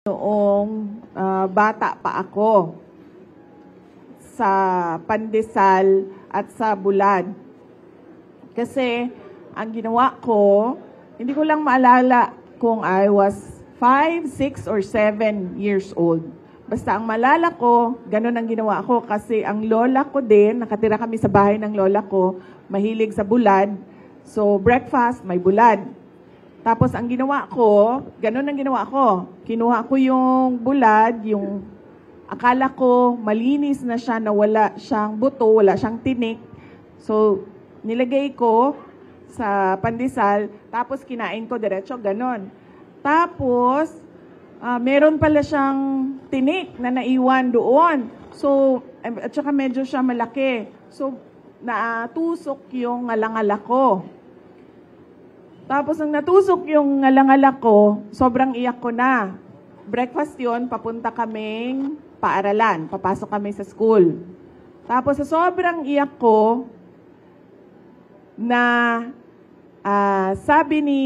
Noong bata pa ako sa Pandesal at sa Bulad. Kasi ang ginawa ko, hindi ko lang maalala kung I was 5, 6, or 7 years old. Basta ang malala ko, ganun ang ginawa ko kasi ang lola ko din, nakatira kami sa bahay ng lola ko, mahilig sa bulad. So breakfast, may bulad. Tapos ang ginawa ko, ganun ang ginawa ko. Kinuha ko yung bulad, yung akala ko malinis na siya na wala siyang buto, wala siyang tinik. So nilagay ko sa pandesal, tapos kinain ko diretso, ganun. Tapos meron pala siyang tinik na naiwan doon. So, at saka medyo siya malaki. So, natusok yung ngalangala ko. Tapos, nang natusok yung ngalangala ko, sobrang iyak ko na. Breakfast yun, papunta kaming paaralan. Papasok kami sa school. Tapos, sa sobrang iyak ko, na sabi ni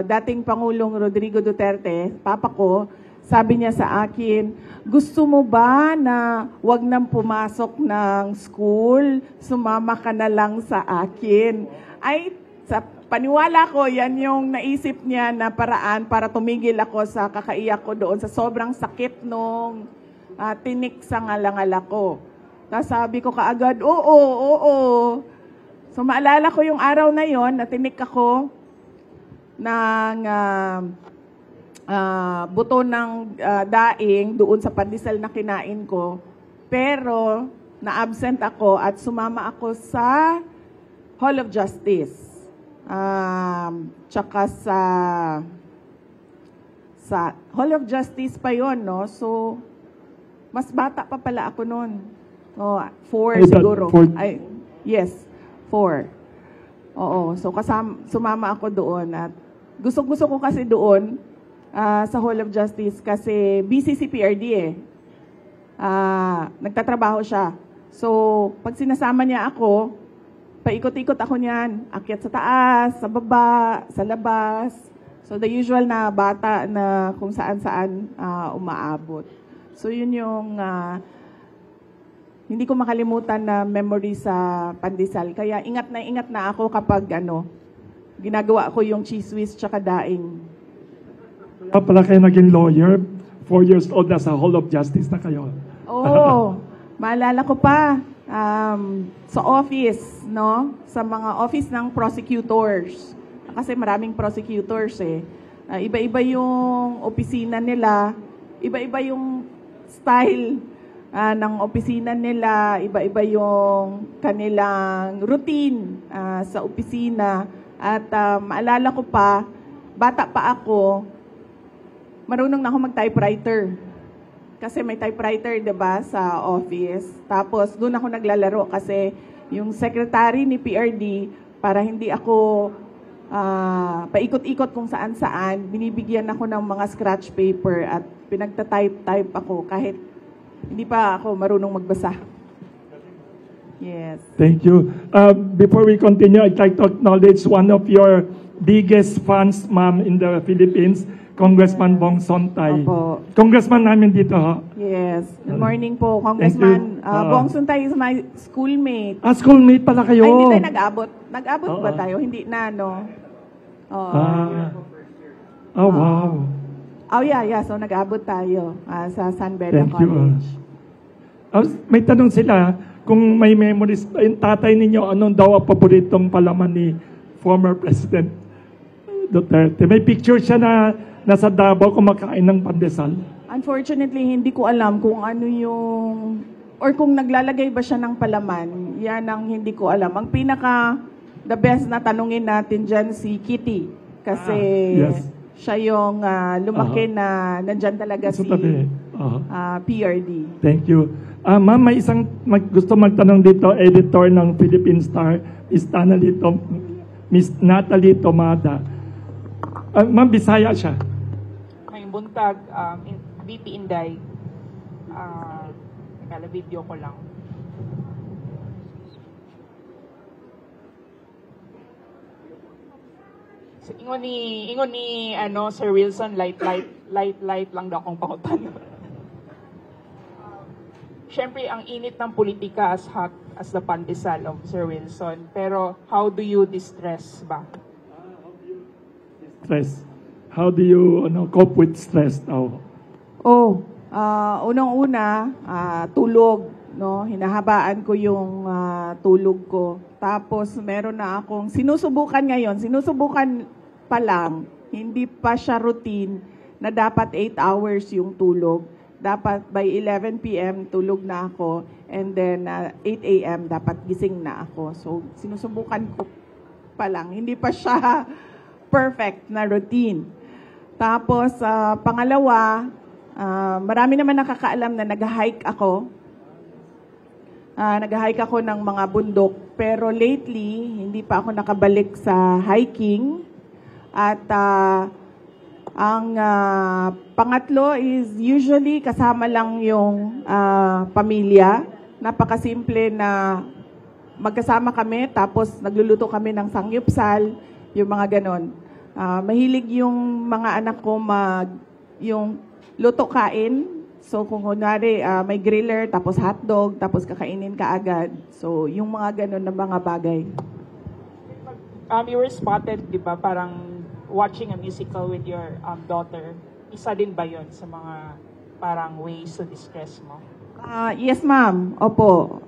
dating Pangulong Rodrigo Duterte, papa ko, sabi niya sa akin, gusto mo ba na wag nang pumasok ng school, sumama ka na lang sa akin? Ay, sa paniwala ko, yan yung naisip niya na paraan para tumigil ako sa kakaiyak ko doon sa sobrang sakit nung tinik sa ngalangala ko. Tapos sabi ko kaagad, oo. So maalala ko yung araw na yon na tinik ako ng buto ng daing doon sa pandesal na kinain ko. Pero na-absent ako at sumama ako sa Hall of Justice. Tsaka sa Hall of Justice pa yon, no? So, mas bata pa pala ako noon. 4 siguro. Yes, 4. Oo, so sumama ako doon at gusto ko kasi doon sa Hall of Justice kasi busy si PRD nagtatrabaho siya. So, pag sinasama niya ako, paikot-ikot ako niyan, akyat sa taas, sa baba, sa labas. So, the usual na bata na kung saan-saan umaabot. So, yun yung hindi ko makalimutan na memory sa pandesal. Kaya ingat na ako kapag ginagawa ko yung cheese whiz tsaka daing. Kaya pala kayo naging lawyer, 4 years old na sa Hall of Justice na kayo. Oo, maalala ko pa sa office, no? Sa mga office ng prosecutors. Kasi maraming prosecutors iba-iba yung opisina nila, iba-iba yung style ng opisina nila, iba-iba yung kanilang routine sa opisina. At maalala ko pa, bata pa ako, marunong na ako mag-typewriter. Kasi may typewriter, diba, sa office. Tapos, doon ako naglalaro kasi yung secretary ni PRD, para hindi ako paikot-ikot kung saan-saan, binibigyan ako ng mga scratch paper at pinagta-type ako kahit hindi pa ako marunong magbasa. Yes. Thank you. Before we continue, I'd like to acknowledge one of your biggest fans, ma'am, in the Philippines, Congressman Bong Sontay. Opo. Congressman namin dito, ha? Yes. Good morning po, Congressman Bong Sontay is my schoolmate. Schoolmate pala kayo. Ay, hindi tayo nag-abot. Nag-abot ba tayo? Hindi na, no? Wow. Oh, yeah. So, nag-abot tayo sa San Beda College. May tanong sila, kung may memories, yung tatay ninyo, anong daw ang paboritong palaman ni former President Duterte? May picture siya na nasa Davao kumakain ng pandesal. Unfortunately, hindi ko alam kung ano yung, or kung naglalagay ba siya ng palaman. Yan ang hindi ko alam. Ang the best na tanungin natin dyan si Kitty. Kasi yes, siya yung lumaki na nandyan talaga si PRD. Thank you. Ma'am, may isang gusto magtanong dito, editor ng Philippine Star, Miss Natalie Tomada. Ma'am, Bisaya siya. May buntag, BP Inday. Video ko lang. So, ingon ni Sir Wilson, light. light lang daw akong pangutan. Siyempre, ang init ng politika as hot as the pandesal of Sir Wilson. Pero how do you distress ba? Stress. How do you cope with stress now? Unang-una, tulog, no? Hinahabaan ko yung tulog ko. Tapos meron na akong sinusubukan ngayon, sinusubukan pa lang, hindi pa siya routine na dapat 8 hours yung tulog. Dapat by 11 p.m. tulog na ako, and then 8 a.m. dapat gising na ako. So sinusubukan ko pa lang, hindi pa siya perfect na routine. Tapos pangalawa, marami naman nakakaalam na nag-hike ako. Nag-hike ako ng mga bundok, pero lately, hindi pa ako nakabalik sa hiking. At ang pangatlo is usually kasama lang yung pamilya. Napakasimple na magkasama kami, tapos nagluluto kami ng sangyupsal, yung mga ganon. Mahilig yung mga anak ko yung luto kain. So kung kunwari may griller, tapos hotdog, tapos kakainin ka agad. So yung mga ganon na mga bagay. You were spotted, di ba, parang watching a musical with your daughter. Isa din ba yun sa mga parang ways to distress mo? Yes, ma'am. Opo.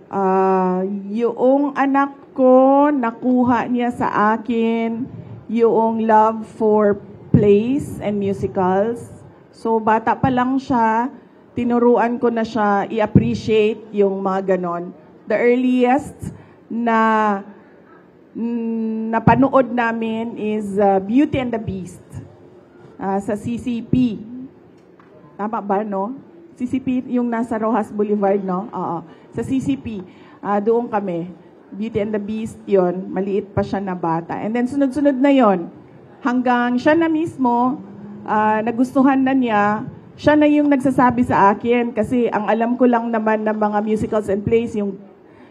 Yung anak ko, nakuha niya sa akin yung love for plays and musicals. So, bata pa lang siya, tinuruan ko na siya i-appreciate yung mga ganon. The earliest na napanood namin is Beauty and the Beast sa CCP. Tama ba, no? CCP, yung nasa Rojas Boulevard, no? Oo. Sa CCP, doon kami. Beauty and the Beast yon, maliit pa siya na bata. And then sunod-sunod na yon, hanggang siya na mismo, nagustuhan na niya, siya na yung nagsasabi sa akin, kasi ang alam ko lang naman ng mga musicals and plays,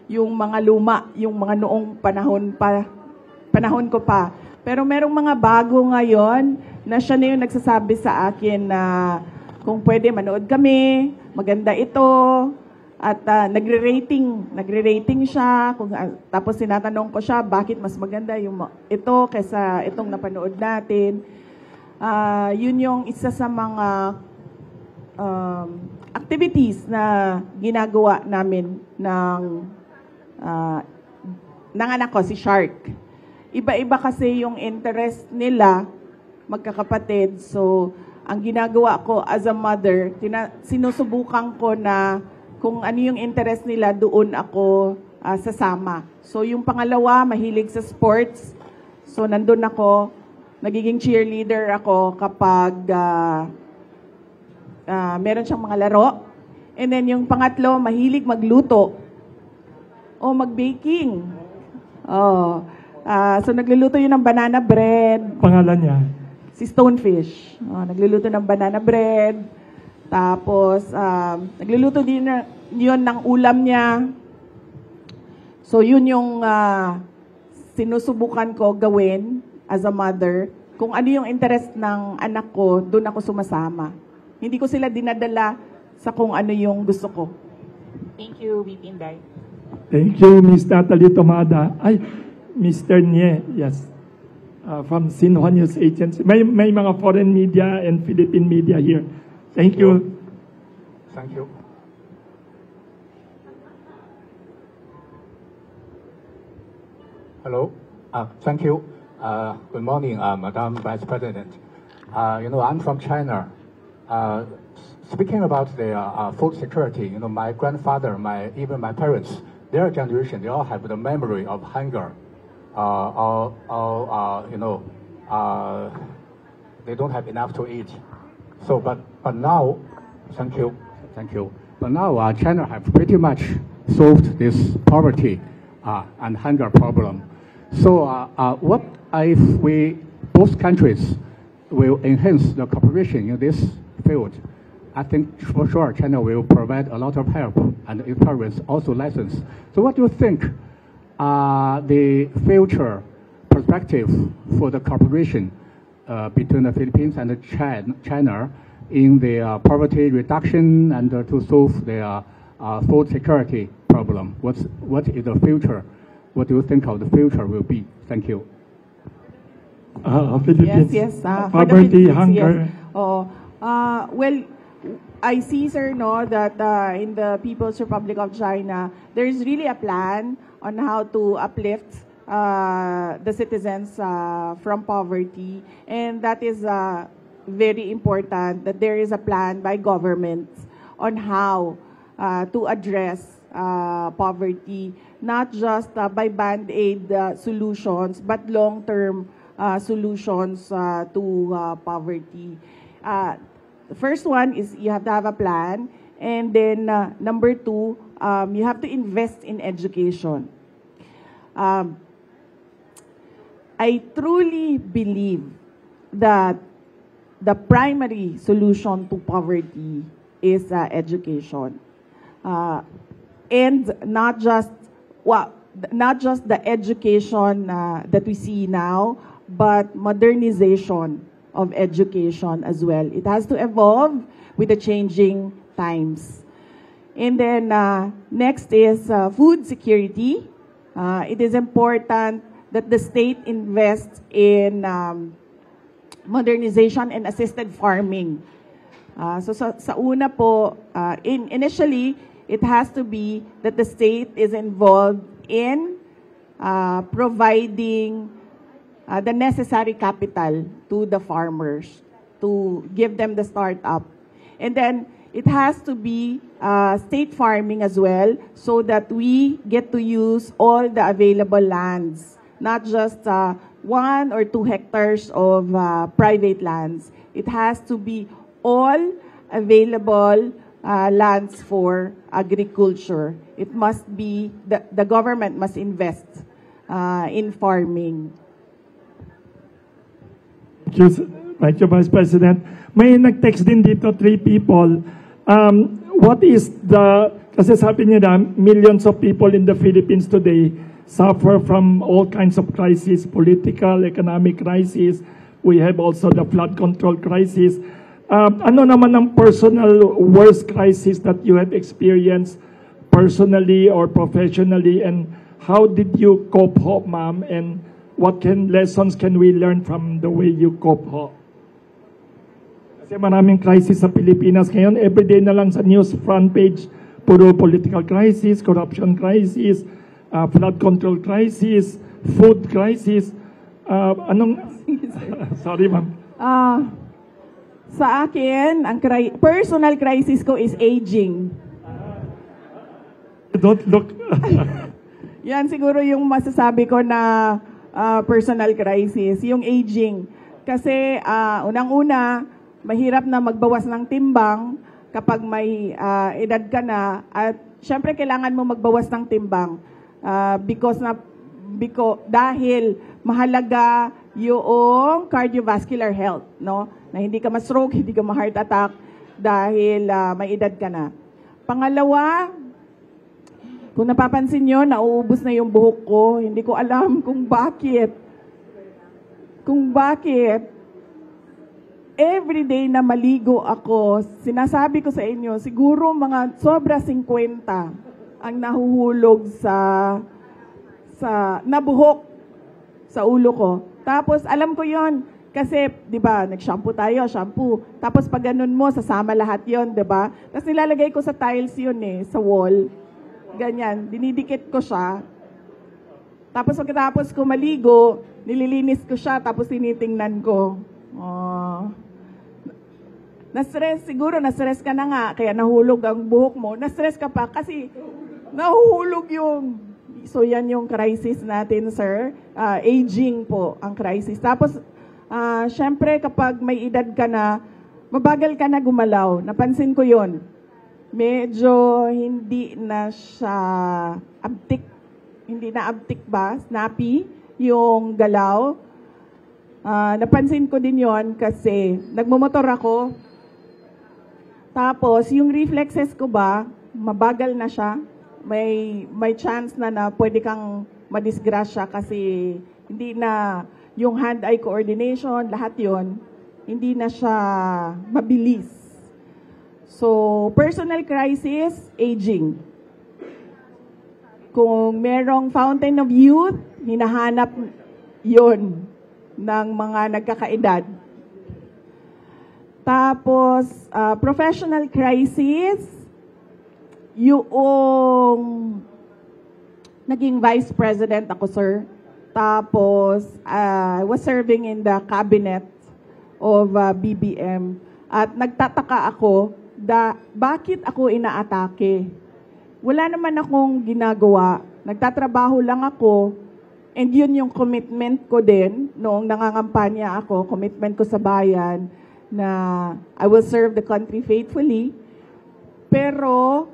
yung mga luma, yung mga noong panahon ko pa. Pero merong mga bago ngayon na siya na yung nagsasabi sa akin na kung pwede manood kami, maganda ito, at nagre-rating siya. Tapos tinatanong ko siya, bakit mas maganda yung ito kaysa itong napanood natin. Yun yung isa sa mga activities na ginagawa namin ng anak ko, si Shark. Iba-iba kasi yung interest nila, magkakapatid. So, ang ginagawa ko as a mother, sinusubukan ko na kung ano yung interest nila, doon ako sasama. So, yung pangalawa, mahilig sa sports. So, nandun ako, nagiging cheerleader ako kapag meron siyang mga laro. And then, yung pangatlo, mahilig magluto o mag-baking. So, nagluluto yun ng banana bread. Pangalan niya? Si Stonefish. Nagluluto ng banana bread. Tapos, nagluluto din yun ng ulam niya. So, yun yung sinusubukan ko gawin as a mother. Kung ano yung interest ng anak ko, doon ako sumasama. Hindi ko sila dinadala sa kung ano yung gusto ko. Thank you, VP Inday. Thank you, Ms. Natalie Tomada. Ay, Mr. Nye, yes. From Xinhua News Agency. May mga foreign media and Philippine media here. Thank you. Thank you. Hello. Thank you. Good morning, Madam Vice President. I'm from China. Speaking about the food security, my grandfather, even my parents, their generation, they all have the memory of hunger. They don't have enough to eat. So, but now, thank you. But now China have pretty much solved this poverty and hunger problem. So, what if both countries will enhance the cooperation in this field? I think for sure China will provide a lot of help, and it provides also lessons. So, what do you think? The future perspective for the cooperation between the Philippines and China, in the poverty reduction and to solve the food security problem? What is the future? What do you think of the future will be? Thank you. Philippines. Yes, for the Poverty, Philippines, hunger. yes. Oh, well, I see, sir, no, that in the People's Republic of China, there is really a plan on how to uplift the citizens from poverty, and that is very important. That there is a plan by governments on how to address poverty, not just by band-aid solutions, but long-term solutions to poverty. The first one is you have to have a plan, and then number two, you have to invest in education. I truly believe that the primary solution to poverty is education, and not just the education that we see now, but modernization of education as well. It has to evolve with the changing times. And then next is food security. It is important that the state invests in modernization and assisted farming. So sa una po, initially, it has to be that the state is involved in providing the necessary capital to the farmers to give them the startup. And then it has to be state farming as well, so that we get to use all the available lands, not just 1 or 2 hectares of private lands. It has to be all available lands for agriculture. It must be, the government must invest in farming. Thank you, Vice President. May nag-text din dito, 3 people. What is kasi sabi nila, millions of people in the Philippines today suffer from all kinds of crises, political, economic crisis. We have also the flood control crisis. Ano naman ang personal worst crisis that you have experienced personally or professionally, and how did you cope, ma'am, and what lessons can we learn from the way you cope, Kasi maraming crisis sa Pilipinas ngayon. Everyday na lang sa news front page, puro political crisis, corruption crisis, flood control crisis, food crisis. Sorry, ma'am. Sa akin, ang personal crisis ko is aging. Don't look. Yan siguro yung masasabi ko na personal crisis, yung aging. Kasi unang-una, mahirap na magbawas ng timbang kapag may edad ka na, at syempre kailangan mo magbawas ng timbang dahil mahalaga yung cardiovascular health, no? Na hindi ka ma-stroke, hindi ka ma-heart attack dahil may edad ka na. Pangalawa, kung napapansin nyo, nauubos na yung buhok ko. Hindi ko alam kung bakit. Everyday na maligo ako, sinasabi ko sa inyo, siguro mga sobra 50 ang nahuhulog na buhok sa ulo ko. Tapos alam ko yon kasi 'di ba, nag-shampoo tayo, Tapos pag ganun mo, sasama lahat yon, 'di ba? Tapos nilalagay ko sa tiles yon sa wall. Ganyan, dinidikit ko siya. Tapos pagkatapos ko maligo, nililinis ko siya, tapos tinitingnan ko. Na-stress ka na nga, kaya nahulog ang buhok mo. Na-stress ka pa kasi nahuhulog yung. So yan yung crisis natin, sir. Aging po ang crisis. Tapos, syempre kapag may edad ka na, mabagal ka na gumalaw. Napansin ko yon. Medyo hindi na siya abtik. Hindi na abtik ba? Snappy yung galaw. Napansin ko din yon kasi nagmumotor ako. Tapos, yung reflexes ko ba, mabagal na siya. May chance na pwede kang madisgrasya kasi hindi na yung hand-eye coordination, lahat yon hindi na siya mabilis. So, personal crisis, aging. Kung merong fountain of youth, hinahanap yon ng mga nagkakaedad. Tapos, professional crisis, yung naging vice president ako, sir. Tapos, I was serving in the cabinet of BBM. At nagtataka ako, bakit ako inaatake? Wala naman akong ginagawa. Nagtatrabaho lang ako. And yun yung commitment ko din noong nangangampanya ako, commitment ko sa bayan na I will serve the country faithfully. Pero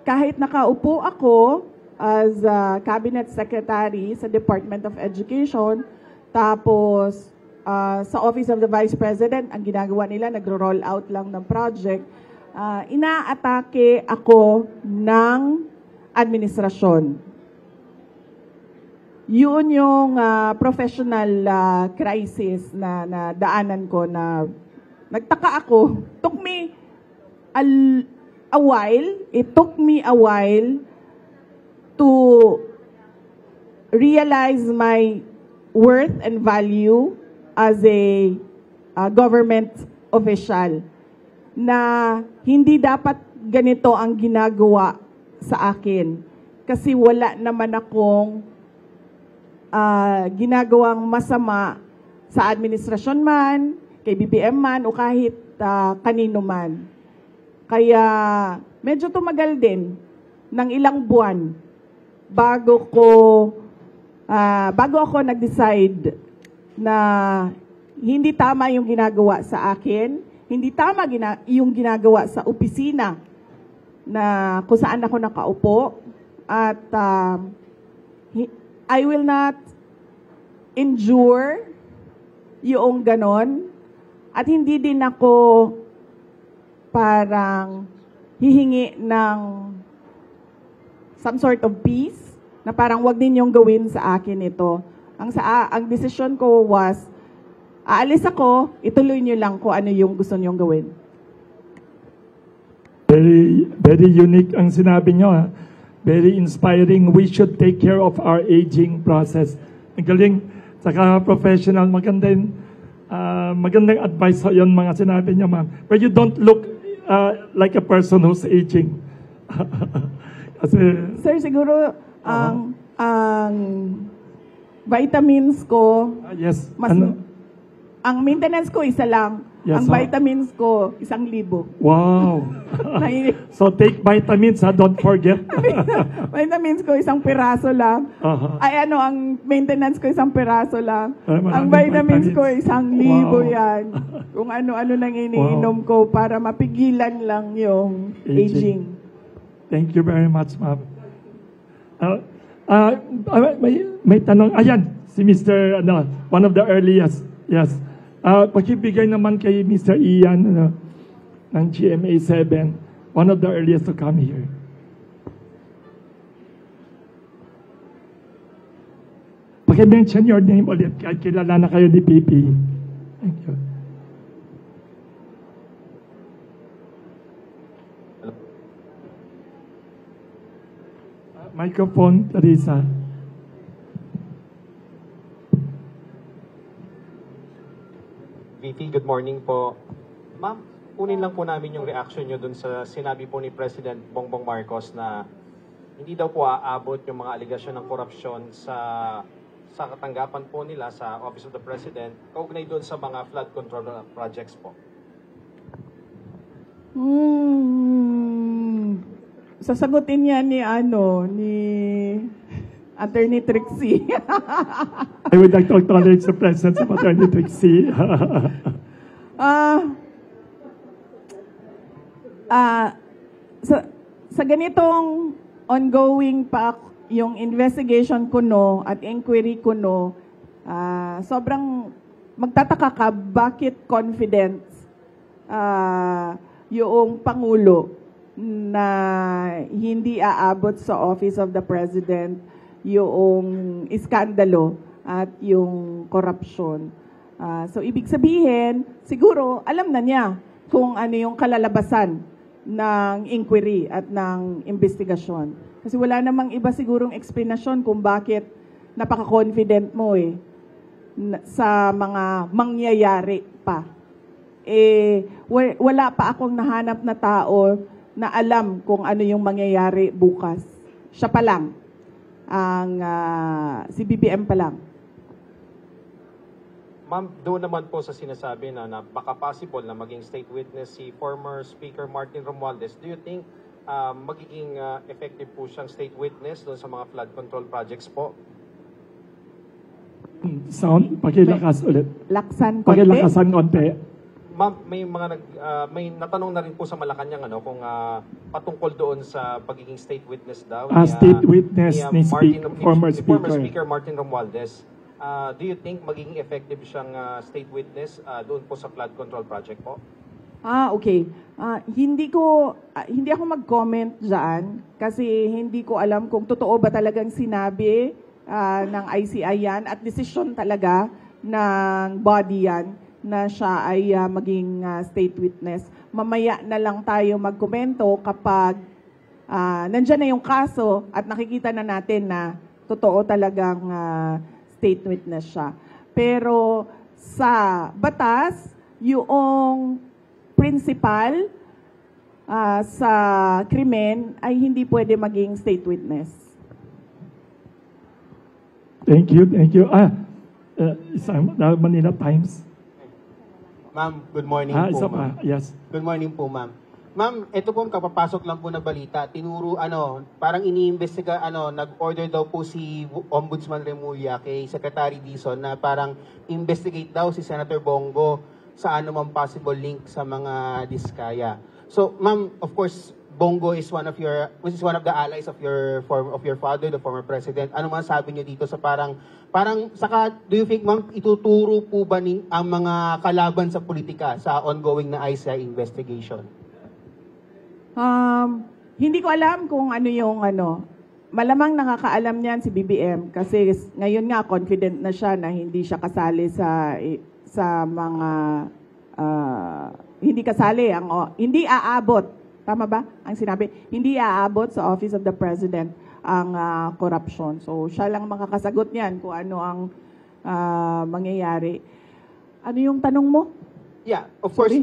kahit nakaupo ako as a cabinet secretary sa Department of Education, tapos sa Office of the Vice President, ang ginagawa nila, nagro-roll out lang ng project, inaatake ako ng administrasyon. Yun yung professional crisis na daanan ko na nagtaka ako. Took me a while. It took me a while to realize my worth and value as a government official na hindi dapat ganito ang ginagawa sa akin kasi wala naman akong ginagawang masama sa administrasyon man, kay BBM man, o kahit kanino man. Kaya medyo tumagal din ng ilang buwan bago ako nag-decide na hindi tama yung ginagawa sa akin, hindi tama yung ginagawa sa opisina na kung saan ako nakaupo, at I will not endure yung ganon, at hindi din ako parang hihingi ng some sort of peace na parang wag ninyong gawin sa akin ito. Ang desisyon ko was, aalis ako, ituloy niyo lang kung ano yung gusto niyong gawin. Very, very unique ang sinabi niyo. Ha? Very inspiring. We should take care of our aging process. Ang galing, saka professional, magandang advice yun mga sinabi niyo, ma'am. But you don't look like a person who's aging. Kasi, Sir, siguro ang vitamins ko, yes. Ang maintenance ko isa lang. Yes, ang vitamins ko 1,000. Wow. So take vitamins, don't forget. Vitamins ko 1 piraso lang. Ay ang maintenance ko 1 piraso lang. Ang vitamins ko 1,000 yan. Kung ano-ano nang iniinom ko para mapigilan lang yung aging. Thank you very much, ma'am. May tanong. Ayan, si Mr. One of the earliest. Yes. Pakibigay naman kay Mr. Ian ng GMA 7, one of the earliest to come here. Paki-mention your name ulit kahit kilala na kayo ni PP. Thank you. Microphone, Teresa. VP, good morning po. Ma'am, kunin lang po namin yung reaction nyo dun sa sinabi po ni President Bongbong Marcos na hindi daw po aabot yung mga aligasyon ng korupsyon sa katanggapan po nila sa Office of the President kaugnay dun sa mga flood control projects po. Sasagutin niya ni Attorney Trixie. I would like to acknowledge the presence of Attorney Trixie. Sa ganitong ongoing pa yung investigation ko at inquiry ko sobrang magtataka ka bakit confident yung Pangulo na hindi aabot sa Office of the President yung iskandalo at yung korupsyon. So ibig sabihin, siguro alam na niya kung ano yung kalalabasan ng inquiry at ng investigasyon. Kasi wala namang iba sigurong explanation kung bakit napaka-confident mo sa mga mangyayari pa. Wala pa akong nahanap na tao na alam kung ano yung mangyayari bukas. Siya pa lang, si BBM pa lang. Ma'am, doon naman po sa sinasabi na baka possible na maging state witness si former Speaker Martin Romualdez, do you think magiging effective po siyang state witness doon sa mga flood control projects po? Sound, pakilakas ulit. Laksan konti. Pakilakasan konti. Ma'am, may natanong na rin po sa Malacanang kung patungkol doon sa pagiging state witness daw State witness ni former Speaker Martin Romualdez. Do you think magiging effective siyang state witness doon po sa flood control project po? Okay. Hindi ako mag-comment dyan kasi hindi ko alam kung totoo ba talagang sinabi ng ICI yan at desisyon talaga ng body yan na siya ay maging state witness. Mamaya na lang tayo magkomento kapag nandyan na yung kaso at nakikita na natin na totoo talagang state witness siya. Pero sa batas, yung principal sa krimen ay hindi pwede maging state witness. Thank you. Isang Manila Times. Ma'am, good morning po, ma'am. Yes. Good morning po, ma'am. Ma'am, ito po kapapasok lang po na balita. Parang iniimbestiga, nag-order daw po si Ombudsman Remulla kay Secretary Dizon na parang investigate daw si Senator Bongo sa anumang possible link sa mga diskaya. So, ma'am, of course, Bongo is one of the allies of your father, the former president. Ano masasabi niyo dito sa parang saka do you think, ma'am, ituturo po ba ang mga kalaban sa politika sa ongoing na ICI investigation? Hindi ko alam kung ano yung malamang nakakaalam niyan si BBM kasi ngayon nga confident na siya na hindi siya kasali sa mga hindi aabot. Tama ba ang sinabi? Hindi aabot sa Office of the President ang corruption. So, siya lang makakasagot niyan kung ano ang mangyayari. Ano yung tanong mo? Yeah, of course,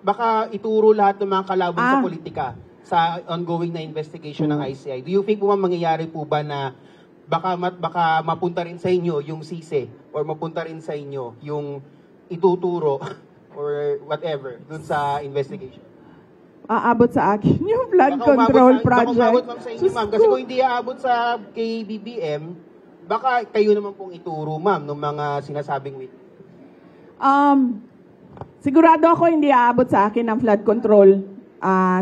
baka ituro lahat ng mga kalaban sa politika sa ongoing na investigation ng ICI. Do you think po mangyayari po ba na baka mapunta rin sa inyo yung sise or mapunta rin sa inyo yung ituturo or whatever dun sa investigation? Aabot sa akin yung flood control project. Baka umabot, ma'am, sa inyo, ma'am. Kasi kung hindi aabot sa kay BBM, baka kayo naman pong ituro, ma'am, ng mga sinasabing witness. Sigurado ako hindi aabot sa akin ang flood control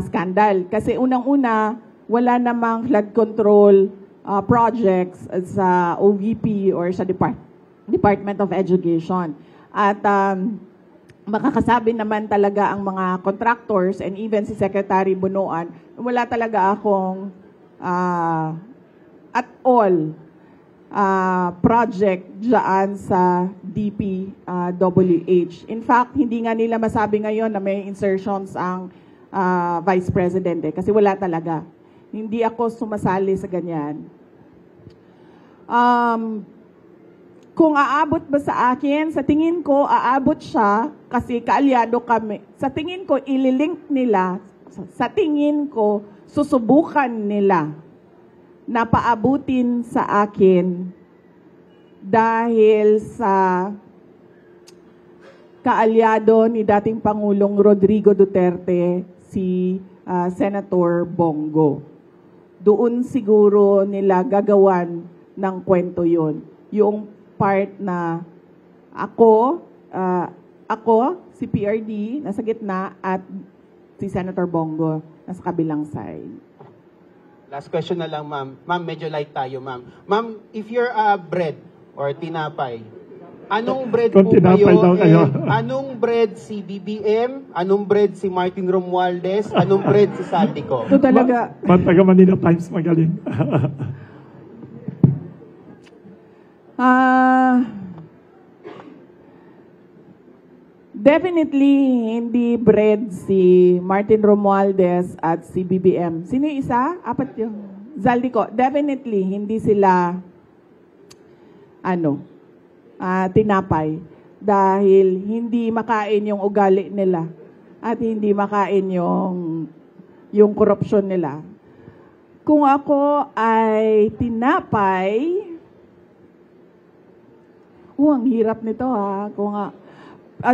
scandal. Kasi unang-una, wala namang flood control projects sa OVP or sa Department of Education. At makakasabi naman talaga ang mga contractors and even si Secretary Bunuan, wala talaga akong at all project dyan sa DPWH. In fact, hindi nga nila masabi ngayon na may insertions ang Vice President kasi wala talaga. Hindi ako sumasali sa ganyan. Kung aabot ba sa akin, sa tingin ko, aabot siya kasi kaalyado kami. Sa tingin ko, ililink nila, sa tingin ko, susubukan nila na paabutin sa akin dahil sa kaalyado ni dating Pangulong Rodrigo Duterte, si Senator Bongo. Doon siguro nila gagawan ng kwento yun. Yung part na ako, si PRD, nasa gitna, at si Senator Bongo, nasa kabilang side. Last question na lang, ma'am. Ma'am, medyo light tayo, ma'am. Ma'am, if you're bread or tinapay, anong bread po kayo? Anong bread si BBM? Anong bread si Martin Romualdez? Anong bread si Saldico? Ito talaga. Taga Manila Times, magaling. Definitely, hindi bred si Martin Romualdez at si BBM. Sino yung isa? Apat yung Zaldico. Definitely, hindi sila tinapay. Dahil hindi makain yung ugali nila. At hindi makain yung korupsyon nila. Kung ako ay tinapay, ang hirap nito ha.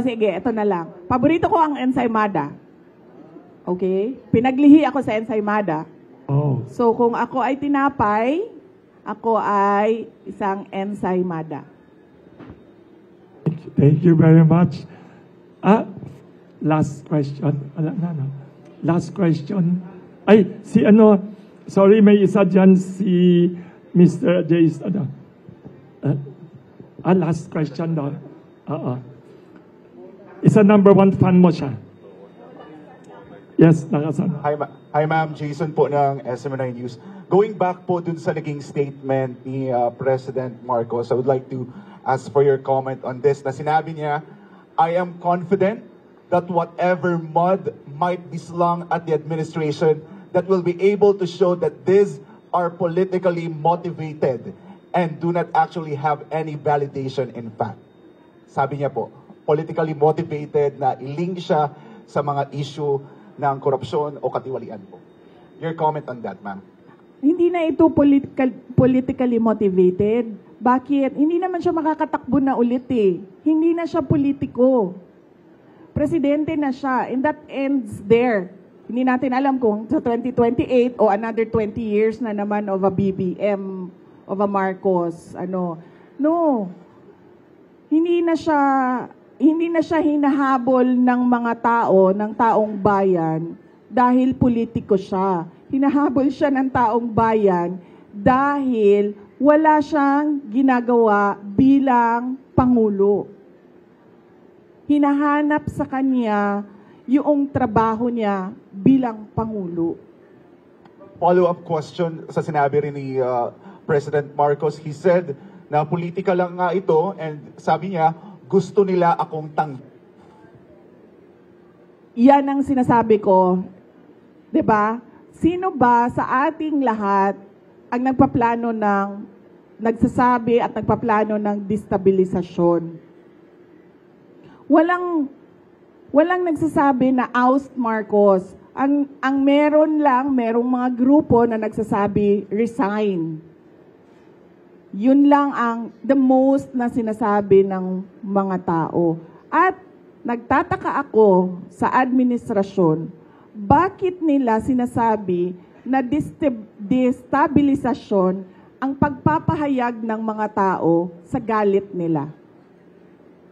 Sige, ito na lang. Paborito ko ang ensaymada. Okay? Pinaglihi ako sa ensaymada. Oh. So, kung ako ay tinapay, ako ay isang ensaymada. Thank you very much. Last question. Last question. Sorry, may isa dyan si Mr. Jace. Last question daw. Isa number 1 fan mo siya. Yes, nakasama. Hi ma'am, Jason po ng SMNI News. Going back po dun sa naging statement ni President Marcos, I would like to ask for your comment on this. Na sinabi niya, I am confident that whatever mud might be slung at the administration, that will be able to show that these are politically motivated and do not actually have any validation in fact. Sabi niya po, politically motivated na i-link siya sa mga issue ng korupsyon o katiwalian po. Your comment on that, ma'am? Hindi na ito politically motivated. Bakit? Hindi naman siya makakatakbo na ulit eh. Hindi na siya politiko. Presidente na siya. And that ends there. Hindi natin alam kung sa 2028 o another 20 years na naman of a BBM, of a Marcos. No. Hindi na siya hinahabol ng mga tao, ng taong bayan dahil politiko siya. Hinahabol siya ng taong bayan dahil wala siyang ginagawa bilang Pangulo. Hinahanap sa kanya yung trabaho niya bilang Pangulo. Follow-up question sa sinabi rin ni President Marcos. He said na politika lang nga ito and sabi niya, gusto nila akong Yan ang sinasabi ko. 'Di ba? Sino ba sa ating lahat ang nagsasabi at nagpaplano ng destabilisasyon? Walang nagsasabi na oust Marcos. Ang merong mga grupo na nagsasabi resign. Yun lang ang the most na sinasabi ng mga tao. At nagtataka ako sa administrasyon, bakit nila sinasabi na destabilisasyon ang pagpapahayag ng mga tao sa galit nila?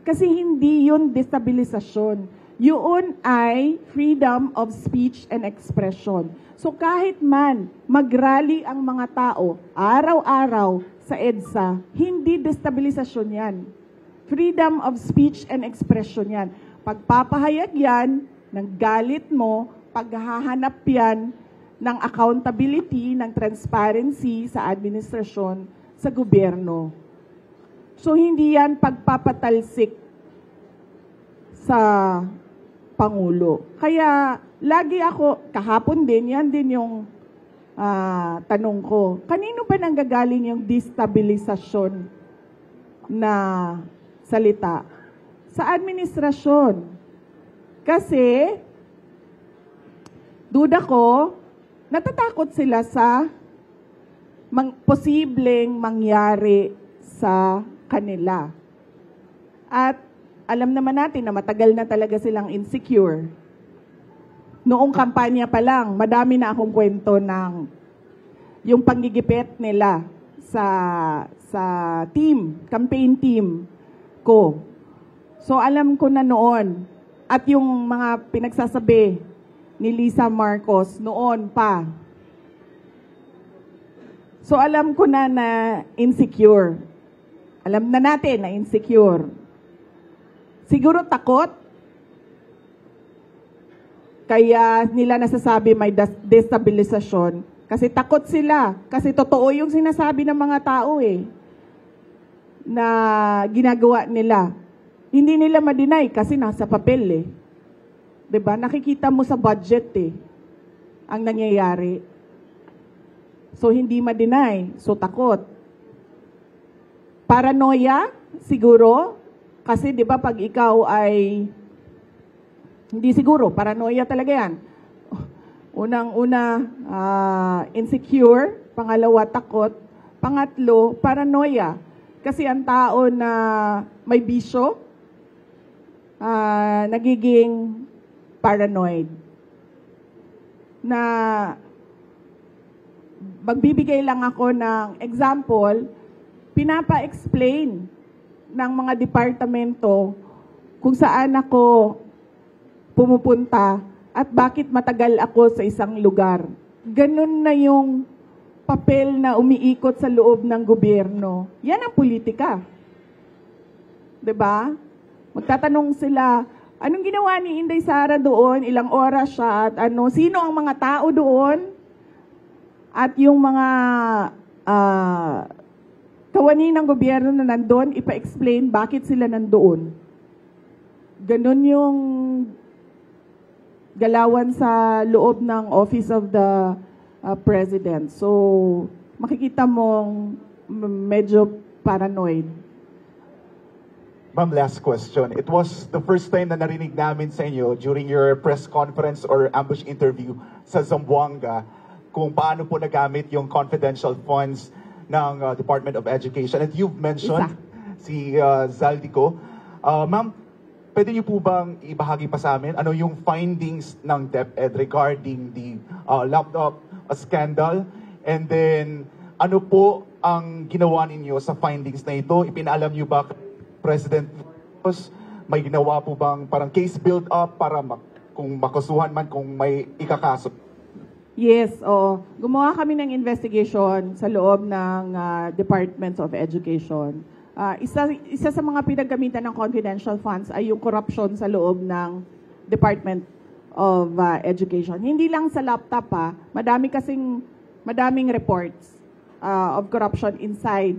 Kasi hindi yun destabilisasyon. Yun ay freedom of speech and expression. So kahit man mag-rally ang mga tao araw-araw sa EDSA, hindi destabilisasyon yan. Freedom of speech and expression yan. Pagpapahayag yan ng galit mo, paghahanap yan ng accountability, ng transparency sa administrasyon, sa gobyerno. So hindi yan pagpapatalsik sa Pangulo. Kaya lagi ako, kahapon din, yan din yung tanong ko, kanino ba nanggagaling yung destabilisasyon na salita? Sa administrasyon. Kasi, duda ko, natatakot sila sa posibleng mangyari sa kanila. At alam naman natin na matagal na talaga silang insecure. Noong kampanya pa lang, madami na akong kwento ng yung panggigipit nila sa campaign team ko. So alam ko na noon, at yung mga pinagsasabi ni Lisa Marcos noon pa. So alam ko na insecure. Alam na natin na insecure. Siguro takot. Kaya nila nasasabi may destabilisasyon. Kasi takot sila. Kasi totoo yung sinasabi ng mga tao na ginagawa nila. Hindi nila ma-deny kasi nasa papel eh. 'Di ba? Nakikita mo sa budget eh ang nangyayari. So hindi ma-deny, so takot. Paranoia siguro kasi 'di ba pag ikaw ay hindi siguro, paranoia talaga 'yan. Unang-una, insecure, pangalawa takot, pangatlo paranoia. Kasi ang tao na may bisyo, nagiging paranoid. Na magbibigay lang ako ng example, pinapa-explain ng mga departamento kung saan ako pumupunta at bakit matagal ako sa isang lugar. Ganun na yung papel na umiikot sa loob ng gobyerno. Yan ang politika. 'Di ba? Magtatanong sila, anong ginawa ni Inday Sara doon? Ilang oras siya? At sino ang mga tao doon? At yung mga kawani ng gobyerno na nandoon, ipa-explain bakit sila nandoon. Ganon yung galawan sa loob ng Office of the President. So, makikita mong medyo paranoid. Ma'am, last question. It was the first time na narinig namin sa inyo during your press conference or ambush interview sa Zamboanga kung paano po nagamit yung confidential funds ng Department of Education. And you've mentioned si Zaldico. Ma'am, pwede niyo po bang ibahagi pa sa amin ano yung findings ng DepEd regarding the laptop scandal? And then, ano po ang ginawa ninyo sa findings na ito? Ipinaalam niyo ba President Marcos? May ginawa po bang parang case build-up para kung makasuhan man, kung may ikakaso? Yes, gumawa kami ng investigation sa loob ng Departments of Education. Isa sa mga pinagamitan ng confidential funds ay yung corruption sa loob ng Department of Education. Hindi lang sa laptop madaming reports of corruption inside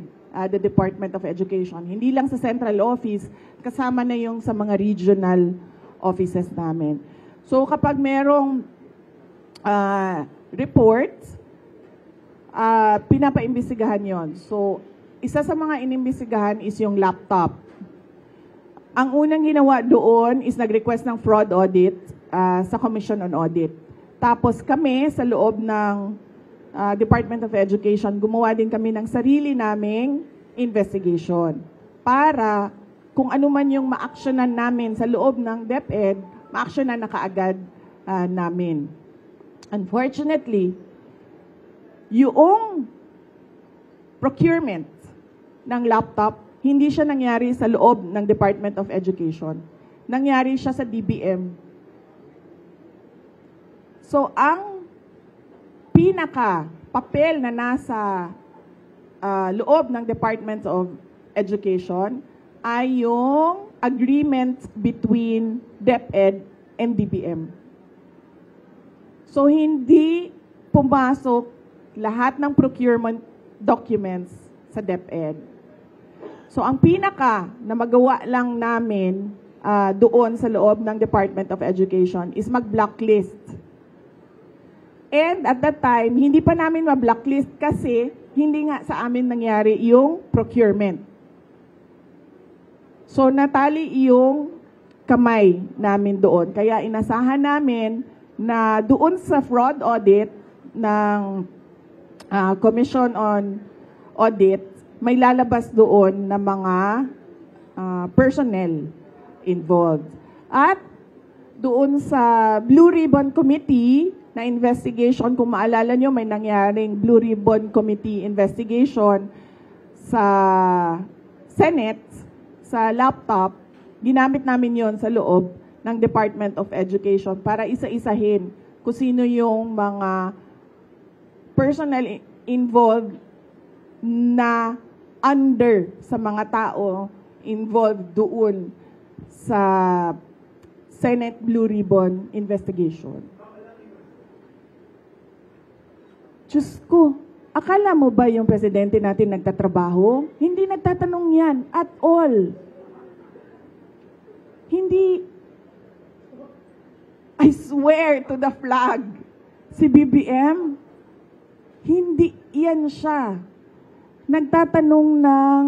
the Department of Education. Hindi lang sa central office, kasama na yung sa mga regional offices namin. So kapag merong reports, pinapaimbestigahan yon. So isa sa mga inimbestigahan is yung laptop. Ang unang ginawa doon is nag-request ng fraud audit sa Commission on Audit. Tapos kami sa loob ng Department of Education, gumawa din kami ng sarili naming investigation para kung ano man yung ma-actionan namin sa loob ng DepEd, ma-actionan na kaagad namin. Unfortunately, yung procurement ng laptop, hindi siya nangyari sa loob ng Department of Education. Nangyari siya sa DBM. So, ang pinaka-papel na nasa loob ng Department of Education ay yung agreement between DepEd and DBM. So, hindi pumasok lahat ng procurement documents sa DepEd. So, ang pinaka na magawa lang namin doon sa loob ng Department of Education is mag-blacklist. And at that time, hindi pa namin ma-blacklist kasi hindi nga sa amin nangyari yung procurement. So, natali yung kamay namin doon. Kaya inasahan namin na doon sa fraud audit ng Commission on Audit, may lalabas doon na mga personnel involved. At doon sa Blue Ribbon Committee na investigation, kung maalala nyo, may nangyaring Blue Ribbon Committee investigation sa Senate, sa laptop, ginamit namin yon sa loob ng Department of Education para isa-isahin kung sino yung mga personnel involved na under sa mga tao involved doon sa Senate Blue Ribbon investigation. Diyos ko, akala mo ba yung presidente natin nagtatrabaho? Hindi nagtatanong yan at all. Hindi, I swear to the flag, si BBM, hindi yan siya. Nagtatanong ng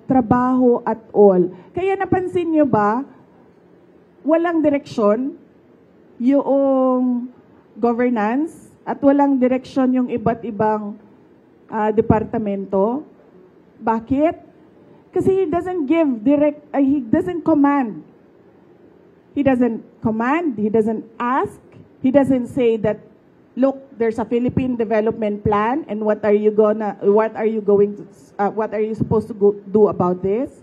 trabaho at all. Kaya napansin nyo ba, walang direksyon yung governance at walang direksyon yung iba't ibang departamento. Bakit? Kasi he doesn't give he doesn't command. He doesn't command, he doesn't ask, he doesn't say that, look, there's a Philippine development plan and what are you supposed to do about this?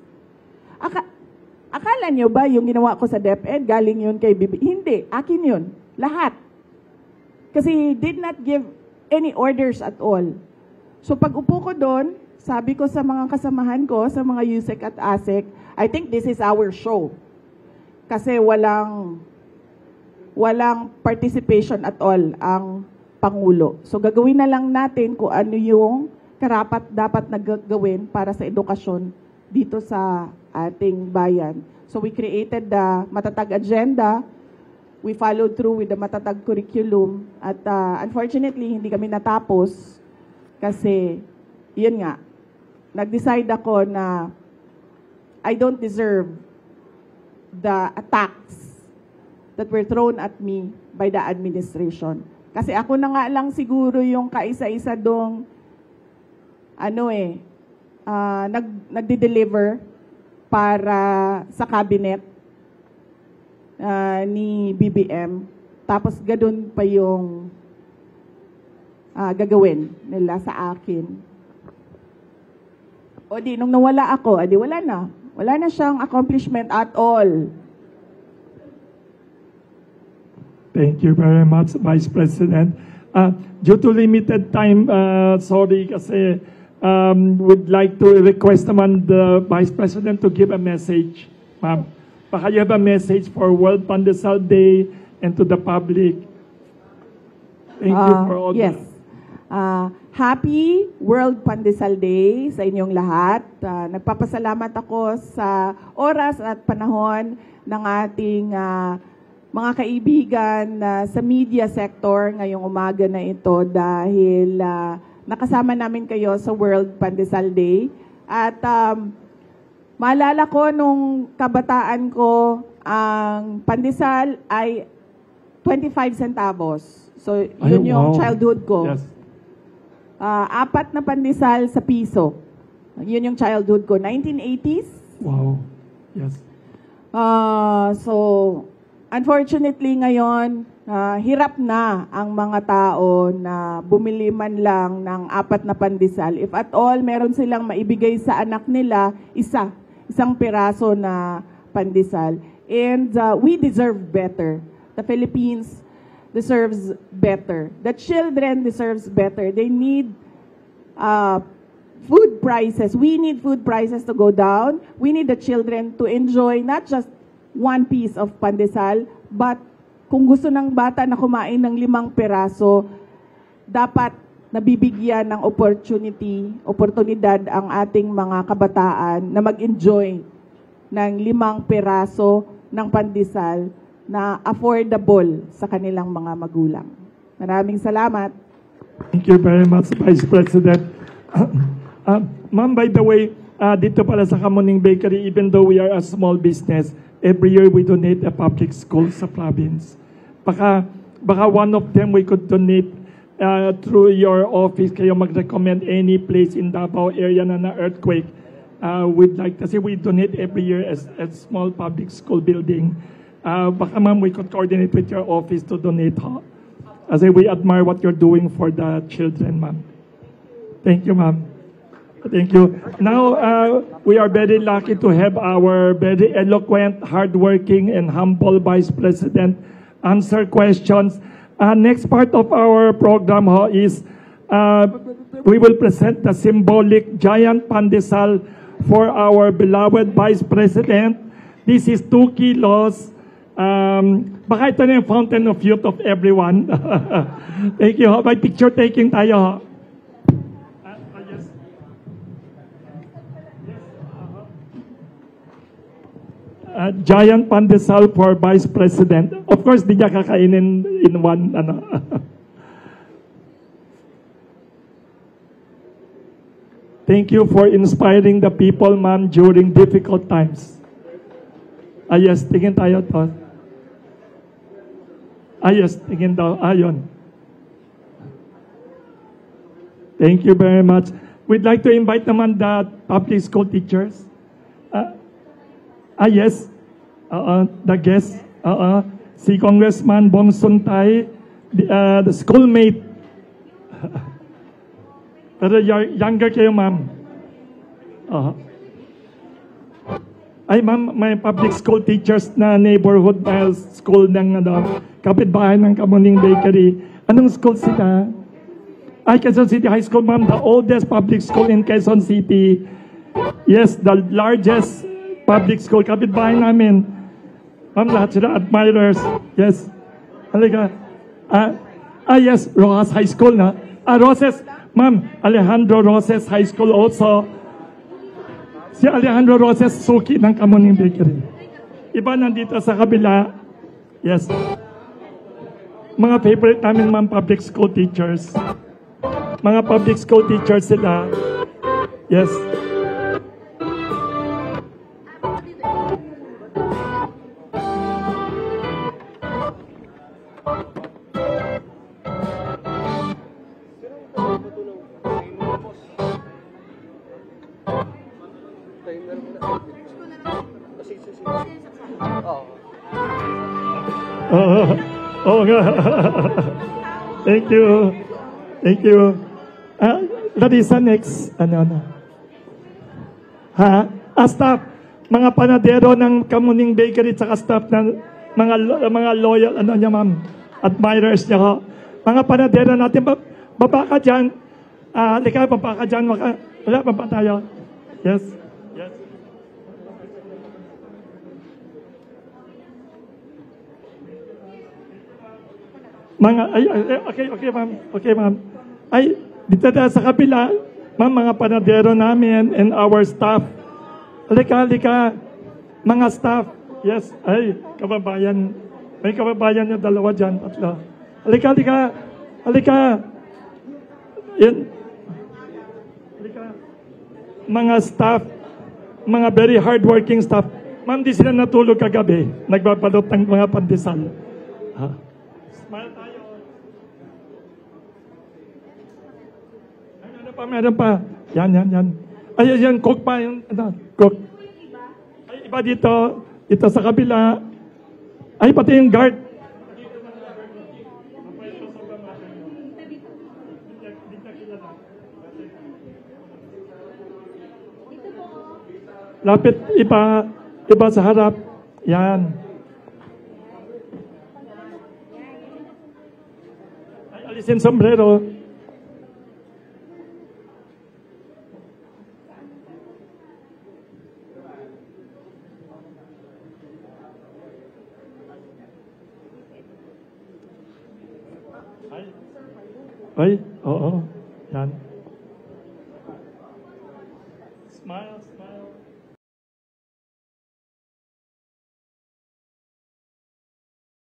Akala nyo ba yung ginawa ko sa DepEd, galing yun kay Bibi? Hindi, akin yun. Lahat. Kasi he did not give any orders at all. So pag upo ko doon, sabi ko sa mga kasamahan ko, sa mga USEC at ASEC, I think this is our show. Kasi walang participation at all ang Pangulo. So gagawin na lang natin kung ano yung karapat dapat na gagawin para sa edukasyon dito sa ating bayan. So we created the Matatag Agenda. We followed through with the Matatag Curriculum. At unfortunately, hindi kami natapos kasi, yun nga, nag-decide ako na I don't deserve the attacks that were thrown at me by the administration. Kasi ako na nga lang siguro yung kaisa-isa dong nagde-deliver para sa cabinet ni BBM. Tapos gadun pa yung gagawin nila sa akin. O di, nung nawala ako, adi wala na. Wala na siyang accomplishment at all. Thank you very much, Vice President. Due to limited time, sorry kasi would like to request naman the Vice President to give a message. Ma'am, baka you have a message for World Pandesal Day and to the public. Thank you for all yes. Happy World Pandesal Day sa inyong lahat. Nagpapasalamat ako sa oras at panahon ng ating mga kaibigan sa media sector ngayong umaga na ito dahil nakasama namin kayo sa World Pandesal Day. At maalala ko nung kabataan ko, ang pandesal ay 25 centavos. So yun yung childhood ko. Yes. 4 na pandesal sa piso. Yun yung childhood ko. 1980s. Wow. Yes. So, unfortunately ngayon, hirap na ang mga tao na bumili man lang ng 4 na pandesal. If at all, meron silang maibigay sa anak nila, isang piraso na pandesal. And we deserve better. The Philippines deserves better. The children deserves better. They need food prices. We need food prices to go down. We need the children to enjoy not just 1 piece of pandesal, but kung gusto ng bata na kumain ng 5 peraso, dapat nabibigyan ng oportunidad ang ating mga kabataan na mag-enjoy ng 5 peraso ng pandesal na affordable sa kanilang mga magulang. Maraming salamat. Thank you very much, Vice President. Ma'am, by the way, dito pala sa Kamuning Bakery, even though we are a small business, every year we donate a public school sa province. Baka one of them we could donate through your office, kayo mag-recommend any place in Davao area na earthquake. We'd like to say we donate every year as small public school building. Baka ma'am, we could coordinate with your office to donate. As we admire what you're doing for the children, ma'am. Thank you, ma'am. Thank you. Now, we are very lucky to have our very eloquent, hardworking, and humble Vice President answer questions. Next part of our program is we will present the symbolic giant pandesal for our beloved Vice President. This is 2 kilos. Baka ito na yung fountain of youth of everyone. Thank you. May picture taking tayo. Yes. giant pandesal for Vice President. Of course, di niya kakainin in one, ano. Thank you for inspiring the people, ma'am, during difficult times. Yes, tingin tayo to. Yes, tingin daw. Yun. Thank you very much. We'd like to invite naman the public school teachers. Yes. The guest. Si Congressman Bong Suntay, the schoolmate. Pero younger kayo, ma'am. Ay, ma'am, may public school teachers na neighborhood school ng kapitbahay ng Kamuning Bakery. Anong school sila? Ay, Quezon City High School, ma'am, the oldest public school in Quezon City. Yes, the largest public school. Kapitbahay namin. Ma'am, lahat sila admirers. Yes. Halika. Yes, Rojas High School na. Roses. Ma'am, Alejandro Roses High School also. Si Alejandro Roses, suki ng Kamuning Bakery. Iba nandito sa kabila. Yes. Mga favorite namin, ma'am, public school teachers. Mga public school teachers sila. Yes. Oo nga. Thank you. Thank you. Larissa, next. Ano? Staff. Mga panadero ng Kamuning Bakery at staff ng mga loyal, ma'am, admirers niya ho. Mga panadero natin, baba ka dyan. Lika, baba ka dyan. Wala, baba tayo. Yes. Yes. Mga, okay, ma'am. Okay, ma'am. Ay, dito na sa kabila, ma'am, mga panadero namin and our staff. Halika. Mga staff. Yes. Ay, kababayan. May kababayan niya, dalawa dyan, tatlo. Halika. Yan. Halika. Mga staff, mga very hardworking staff. Ma'am, di sila natulog kagabi. Nagbabalot ng mga pandesal. Smile tayo. Meron pa. Yan. Ay, yan, cook pa. Cook. Ay, iba dito. Ito sa kabila. Ay, pati yung guard. Lapit, iba sa harap. Yan. Ay, alisin sombrero. Ay, oo. Yan. Smile.